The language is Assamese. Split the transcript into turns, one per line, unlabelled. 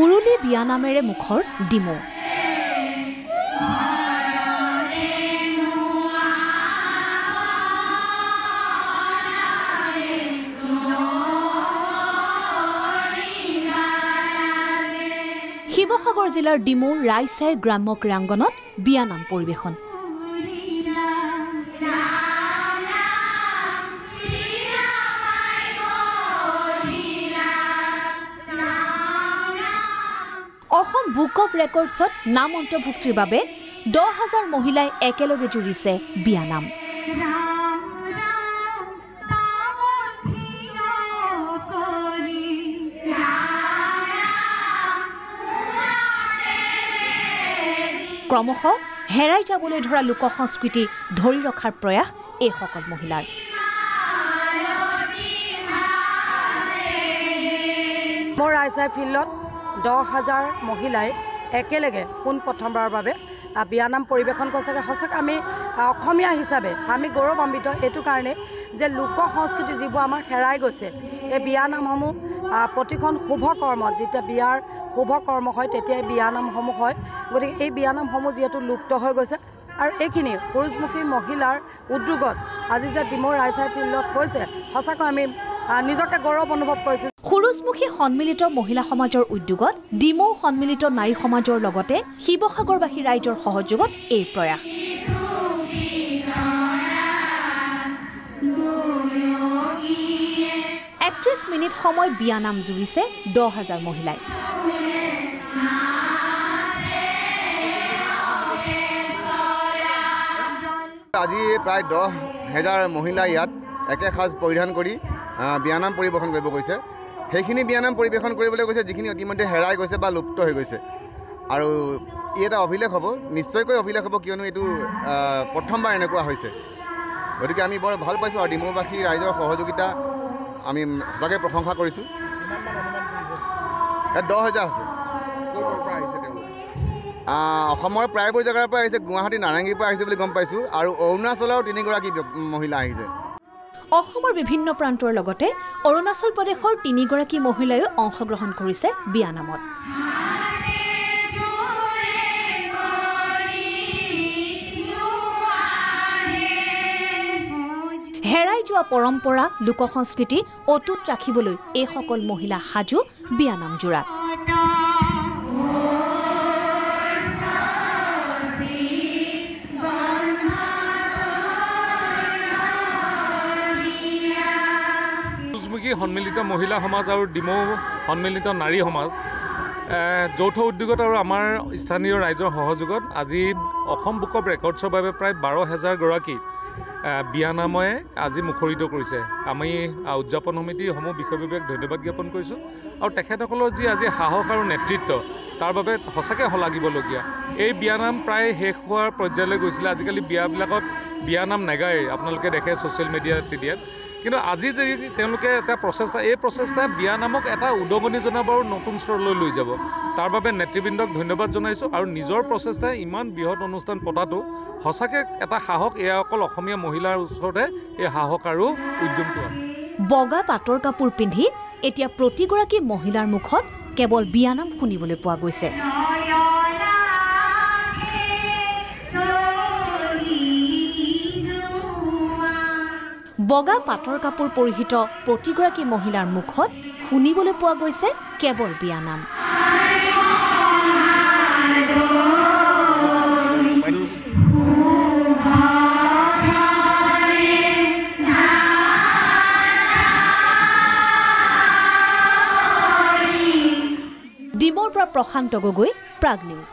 উৰুলি বিয়ানামেৰে মুখৰ ডিমৌ শিৱসাগৰ জিলাৰ ডিমৌৰ ৰাইচাই গ্ৰাম্য ক্ৰীড়াংগনত বিয়ানাম পৰিৱেশন অসম বুক অফ ৰেকৰ্ডছত নাম অন্তৰ্ভুক্তিৰ বাবে 10,000 মহিলাই একেলগে জুৰিছে বিয়ানাম ক্ৰমশ হেৰাই যাবলৈ ধৰা লোক সংস্কৃতি ধৰি ৰখাৰ প্ৰয়াস এই সকল মহিলাৰ
মোৰ ৰাইচাই ফিল্ডত 10,000 মহিলাই একেলগে পোন প্ৰথমবাৰৰ বাবে বিয়ানাম পৰিৱেশন কৰিছে সঁচাকৈ আমি অসমীয়া হিচাপে আমি গৌৰৱান্বিত এইটো কাৰণে যে লোক সংস্কৃতি যিবোৰ আমাৰ হেৰাই গৈছে এই বিয়ানামসমূহ প্ৰতিখন শুভ কৰ্মত যেতিয়া বিয়াৰ শুভ কৰ্ম হয় তেতিয়াই বিয়ানামসমূহ হয় গতিকে এই বিয়ানামসমূহ যিহেতু লুপ্ত হৈ গৈছে আৰু এইখিনি পুৰুষমুখী মহিলাৰ উদ্যোগত আজি যে ডিমৌ ৰাইচাই ফিল্ডত হৈছে সঁচাকৈ আমি নিজকে গৌৰৱ অনুভৱ কৰিছোঁ
পুৰুষমুখী সন্মিলিত মহিলা সমাজৰ উদ্যোগত ডিমৌ সন্মিলিত নাৰী সমাজৰ লগতে শিৱসাগৰবাসী ৰাইজৰ সহযোগত এই প্ৰয়াস 31 মিনিট সময় বিয়ানাম জুৰিছে 10,000 মহিলাই
আজি প্ৰায় 10,000 মহিলা ইয়াত একে সাজ পৰিধান কৰি বিয়ানাম পৰিৱেশন কৰিব গৈছে সেইখিনি বিয়ানাম পৰিৱেশন কৰিবলৈ গৈছে যিখিনি ইতিমধ্যে হেৰাই গৈছে বা লুপ্ত হৈ গৈছে আৰু ই এটা অভিলেখ হ'ব নিশ্চয়কৈ অভিলেখ হ'ব কিয়নো এইটো প্ৰথমবাৰ এনেকুৱা হৈছে গতিকে আমি বৰ ভাল পাইছোঁ আৰু ডিমৌবাসী ৰাইজৰ সহযোগিতা আমি সঁচাকৈ প্ৰশংসা কৰিছোঁ ইয়াত 10,000 আছে অসমৰ প্ৰায়বোৰ জেগাৰ পৰা আহিছে গুৱাহাটী নাৰেংগীৰ পৰা আহিছে বুলি গম পাইছোঁ আৰু অৰুণাচলৰ 3গৰাকী মহিলা আহিছে
অসমৰ বিভিন্ন প্ৰান্তৰ লগতে অৰুণাচল প্ৰদেশৰ 3গৰাকী মহিলায়ো অংশগ্ৰহণ কৰিছে বিয়ানামত হেৰাই যোৱা পৰম্পৰা লোক সংস্কৃতি অটুট ৰাখিবলৈ এই সকল মহিলা সাজু বিয়ানাম জোৰা
সন্মিলিত মহিলা সমাজ আৰু ডিমৌ সন্মিলিত নাৰী সমাজ যৌথ উদ্যোগত আৰু আমাৰ স্থানীয় ৰাইজৰ সহযোগত আজি অসম বুক অফ ৰেকৰ্ডছৰ বাবে প্ৰায় 12,000 গৰাকী বিয়ানামে আজি মুখৰিত কৰিছে আমি উদযাপন সমিতিসমূহ বিষয় বিভাগ ধন্যবাদ জ্ঞাপন কৰিছোঁ আৰু তেখেতসকলৰ যি আজি সাহস আৰু নেতৃত্ব তাৰ বাবে সঁচাকৈ শলাগিবলগীয়া এই বিয়ানাম প্ৰায় শেষ হোৱাৰ পৰ্যায়লৈ গৈছিলে আজিকালি বিয়াবিলাকত বিয়ানাম নেগায় আপোনালোকে দেখে ছ'চিয়েল মিডিয়াত কিন্তু আজি যে তেওঁলোকে এটা প্ৰচেষ্টা বিয়ানামক এটা উদগনি জনাব আৰু নতুন স্তৰলৈ লৈ যাব তাৰ বাবে নেতৃবৃন্দক ধন্যবাদ জনাইছোঁ আৰু নিজৰ প্ৰচেষ্টাই ইমান বৃহৎ অনুষ্ঠান পতাটো সঁচাকৈ এটা সাহস এয়া অকল অসমীয়া মহিলাৰ ওচৰতে এই সাহস আৰু উদ্যমটো আছে
বগা পাটৰ কাপোৰ পিন্ধি এতিয়া প্ৰতিগৰাকী মহিলাৰ মুখত কেৱল বিয়ানাম শুনিবলৈ পোৱা গৈছে বগা পাটৰ কাপোৰ পৰিহিত প্ৰতিগৰাকী মহিলাৰ মুখত শুনিবলৈ পোৱা গৈছে কেৱল বিয়ানাম ডিমৌৰ পৰা প্ৰশান্ত গগৈ প্ৰাগ নিউজ